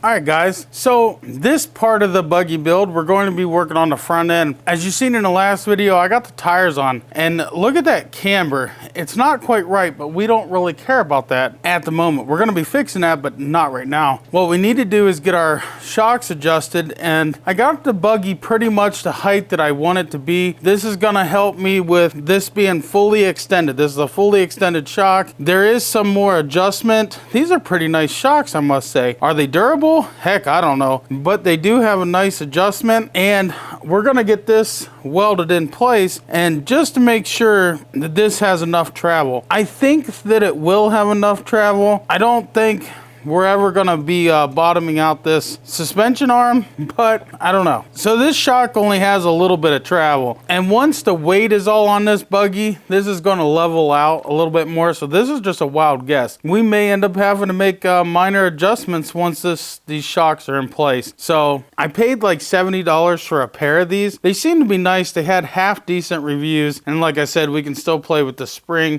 All right, guys, so this part of the buggy build, we're going to be working on the front end. As you've seen in the last video, I got the tires on, and look at that camber. It's not quite right, but we don't really care about that at the moment. We're gonna be fixing that, but not right now. What we need to do is get our shocks adjusted, and I got the buggy pretty much the height that I want it to be. This is gonna help me with this being fully extended. This is a fully extended shock. There is some more adjustment. These are pretty nice shocks, I must say. Are they durable? Heck, I don't know, but they do have a nice adjustment, and we're gonna get this welded in place, and just to make sure that this has enough travel. I think that it will have enough travel. I don't think we're ever gonna be bottoming out this suspension arm, but I don't know. So this shock only has a little bit of travel, and once the weight is all on this buggy, this is gonna level out a little bit more. So this is just a wild guess. We may end up having to make minor adjustments once these shocks are in place. So I paid like $70 for a pair of these. They seem to be nice. They had half decent reviews, and like I said, we can still play with the spring,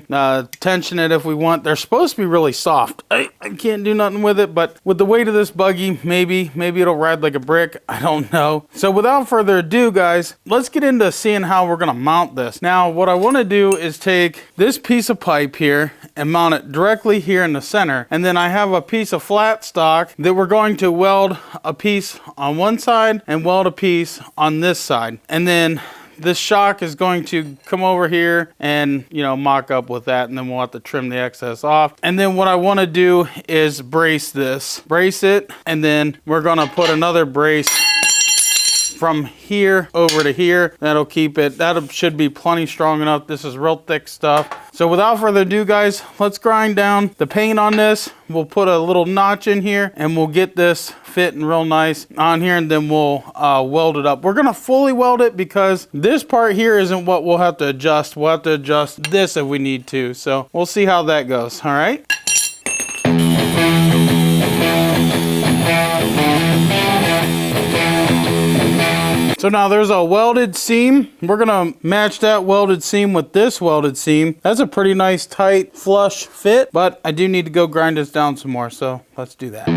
tension it if we want. They're supposed to be really soft. I can't do nothing with it, but with the weight of this buggy, maybe it'll ride like a brick. I don't know. So without further ado, guys, let's get into seeing how we're gonna mount this. Now, what I want to do is take this piece of pipe here and mount it directly here in the center, and then I have a piece of flat stock that we're going to weld a piece on one side and weld a piece on this side, and then this shock is going to come over here and, you know, mock up with that, and then we'll have to trim the excess off. And then what I want to do is brace it, and then we're going to put another brace from here over to here. That'll keep it, that should be plenty strong enough. This is real thick stuff. So without further ado, guys, let's grind down the paint on this. We'll put a little notch in here, and we'll get this fitting real nice on here, and then we'll weld it up. We're gonna fully weld it because this part here isn't what we'll have to adjust. We'll have to adjust this if we need to. So we'll see how that goes, all right? So now there's a welded seam. We're gonna match that welded seam with this welded seam. That's a pretty nice, tight, flush fit, but I do need to go grind this down some more, so let's do that.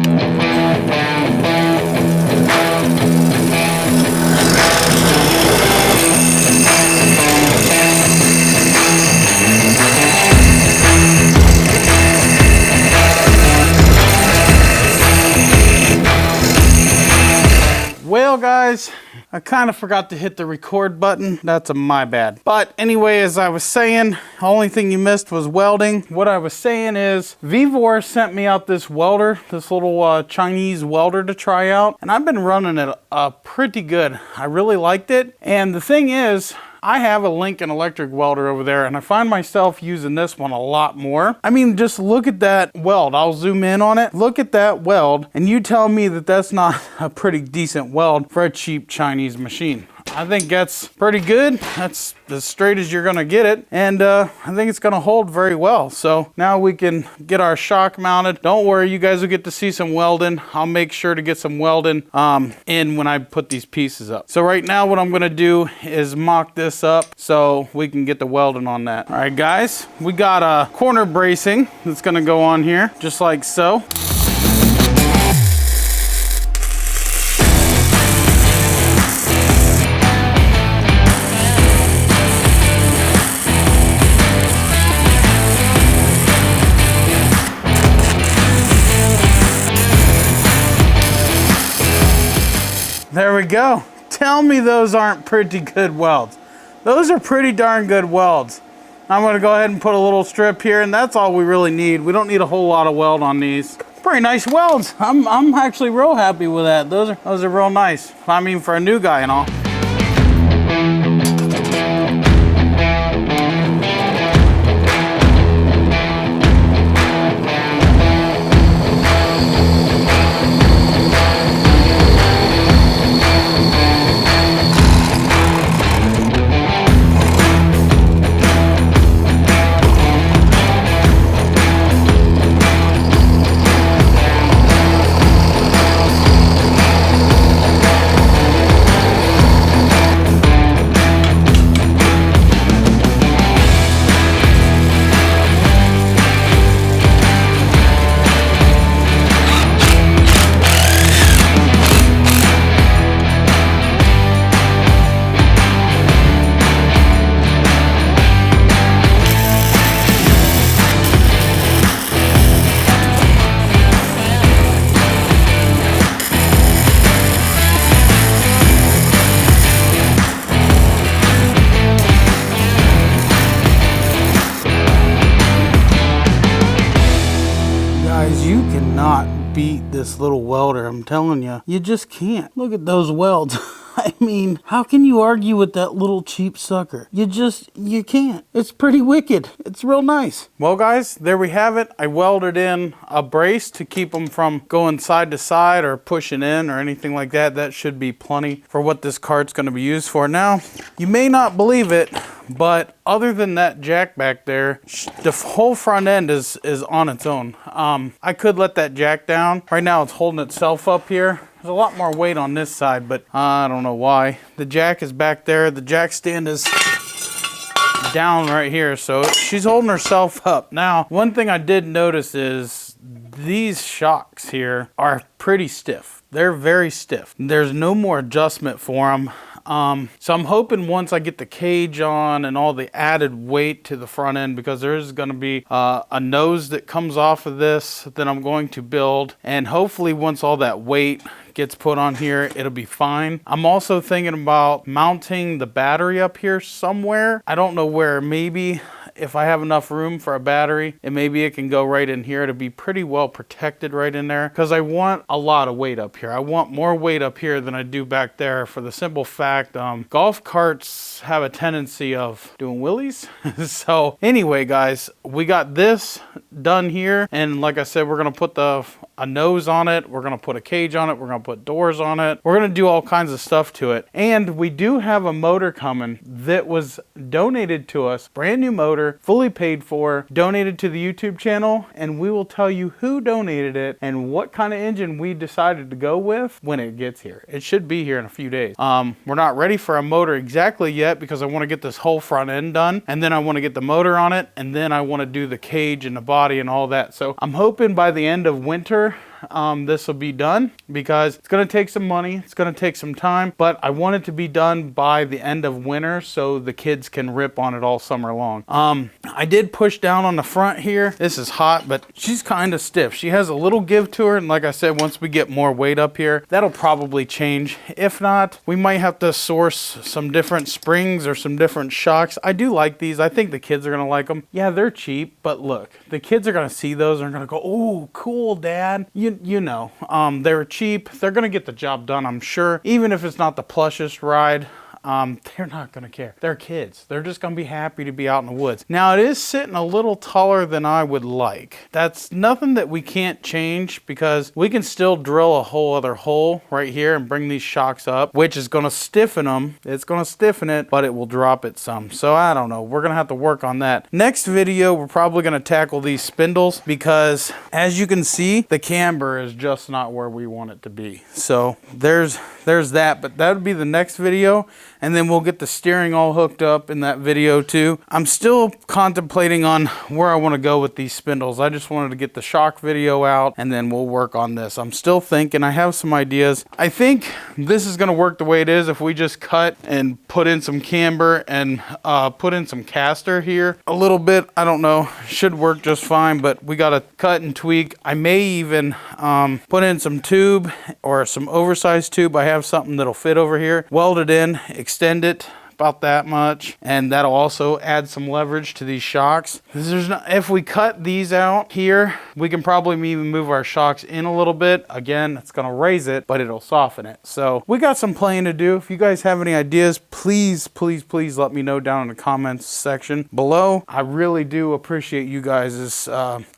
Well, guys, I kind of forgot to hit the record button. That's my bad. But anyway, as I was saying, the only thing you missed was welding. What I was saying is Vevor sent me out this welder, this little Chinese welder to try out, and I've been running it pretty good. I really liked it. And the thing is, I have a Lincoln electric welder over there, and I find myself using this one a lot more. I mean, just look at that weld. I'll zoom in on it. Look at that weld, and you tell me that that's not a pretty decent weld for a cheap Chinese machine. I think that's pretty good. That's as straight as you're gonna get it, and I think it's gonna hold very well. So now we can get our shock mounted. Don't worry, you guys will get to see some welding. I'll make sure to get some welding in when I put these pieces up. So right now what I'm gonna do is mock this up so we can get the welding on that. All right, guys, we got a corner bracing that's gonna go on here, just like so. There we go. Tell me those aren't pretty good welds. Those are pretty darn good welds. I'm gonna go ahead and put a little strip here, and that's all we really need. We don't need a whole lot of weld on these. Pretty nice welds. I'm actually real happy with that. Those are real nice. I mean, for a new guy and all. Guys, you cannot beat this little welder. I'm telling you, you just can't. Look at those welds. I mean, how can you argue with that little cheap sucker? You can't. It's pretty wicked. It's real nice. Well, guys, there we have it. I welded in a brace to keep them from going side to side or pushing in or anything like that. That should be plenty for what this cart's going to be used for. Now, you may not believe it, but other than that jack back there, the whole front end is on its own. I could let that jack down. Right now, it's holding itself up here. There's a lot more weight on this side, but I don't know why. The jack is back there. The jack stand is down right here, so she's holding herself up. Now, one thing I did notice is these shocks here are pretty stiff. They're very stiff. There's no more adjustment for them. So I'm hoping once I get the cage on and all the added weight to the front end, because there's going to be a nose that comes off of this that I'm going to build, and hopefully once all that weight gets put on here, it'll be fine. I'm also thinking about mounting the battery up here somewhere. I don't know where. Maybe if I have enough room for a battery, and maybe it can go right in here. It'll be pretty well protected right in there, because I want a lot of weight up here. I want more weight up here than I do back there, for the simple fact golf carts have a tendency of doing wheelies. So anyway, guys, we got this done here, and like I said, we're gonna put a nose on it, we're gonna put a cage on it, we're gonna put doors on it, we're gonna do all kinds of stuff to it. And we do have a motor coming that was donated to us, brand new motor, fully paid for, donated to the YouTube channel, and we will tell you who donated it and what kind of engine we decided to go with when it gets here. It should be here in a few days. We're not ready for a motor exactly yet, because I want to get this whole front end done, and then I want to get the motor on it, and then I want to do the cage and the body and all that. So I'm hoping by the end of winter this will be done, because it's going to take some money, it's going to take some time, but I want it to be done by the end of winter so the kids can rip on it all summer long. I did push down on the front here. This is hot, but she's kind of stiff. She has a little give to her, and like I said, once we get more weight up here, that'll probably change. If not, we might have to source some different springs or some different shocks. I do like these. I think the kids are going to like them. Yeah, they're cheap, but look, the kids are going to see those and are going to go, "Oh, cool, Dad." You know, they're cheap. They're going to get the job done, I'm sure. Even if it's not the plushest ride, they're not going to care. They're kids. They're just going to be happy to be out in the woods. Now, it is sitting a little taller than I would like. That's nothing that we can't change, because we can still drill a whole other hole right here and bring these shocks up, which is going to stiffen them. It's going to stiffen it, but it will drop it some. So I don't know. We're going to have to work on that. Next video, we're probably going to tackle these spindles, because as you can see, the camber is just not where we want it to be. So there's that, but that would be the next video. And then we'll get the steering all hooked up in that video too. I'm still contemplating on where I want to go with these spindles. I just wanted to get the shock video out, and then we'll work on this. I'm still thinking. I have some ideas. I think this is going to work the way it is if we just cut and put in some camber and put in some caster here a little bit. I don't know. Should work just fine, but we got to cut and tweak. I may even put in some tube or some oversized tube. I have something that'll fit over here. Weld it in, extend it about that much, and that'll also add some leverage to these shocks. If we cut these out here, we can probably even move our shocks in a little bit. Again, it's going to raise it, but it'll soften it. So we got some playing to do. If you guys have any ideas, please let me know down in the comments section below. I really do appreciate you guys'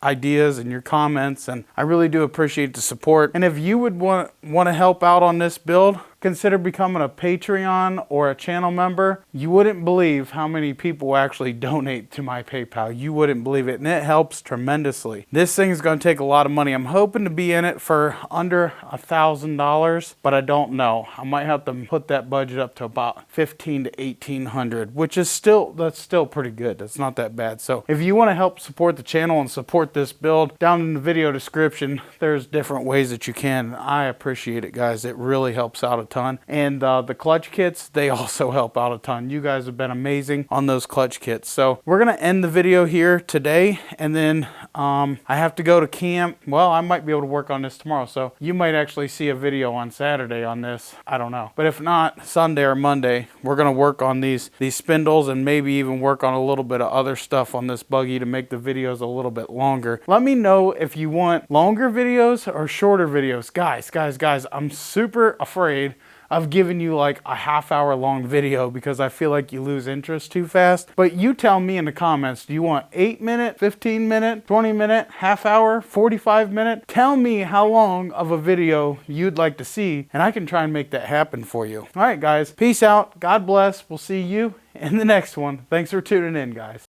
ideas and your comments, and I really do appreciate the support. And if you would want to help out on this build, consider becoming a Patreon or a channel member. You wouldn't believe how many people actually donate to my PayPal. You wouldn't believe it, and it helps tremendously. This thing is going to take a lot of money. I'm hoping to be in it for under $1,000, but I don't know. I might have to put that budget up to about $1,500 to $1,800, which is still pretty good. That's not that bad. So if you want to help support the channel and support this build, down in the video description, there's different ways that you can. I appreciate it, guys. It really helps out a ton. And the clutch kits, they also help out a ton. You guys have been amazing on those clutch kits. So we're gonna end the video here today, and then I have to go to camp. Well, I might be able to work on this tomorrow, so you might actually see a video on Saturday on this. I don't know, but if not, Sunday or Monday, we're gonna work on these spindles and maybe even work on a little bit of other stuff on this buggy to make the videos a little bit longer. Let me know if you want longer videos or shorter videos. Guys, I'm super afraid of giving you like a half-hour long video because I feel like you lose interest too fast. But you tell me in the comments, do you want 8-minute, 15-minute, 20-minute, half-hour, 45-minute? Tell me how long of a video you'd like to see, and I can try and make that happen for you. All right, guys, peace out. God bless. We'll see you in the next one. Thanks for tuning in, guys.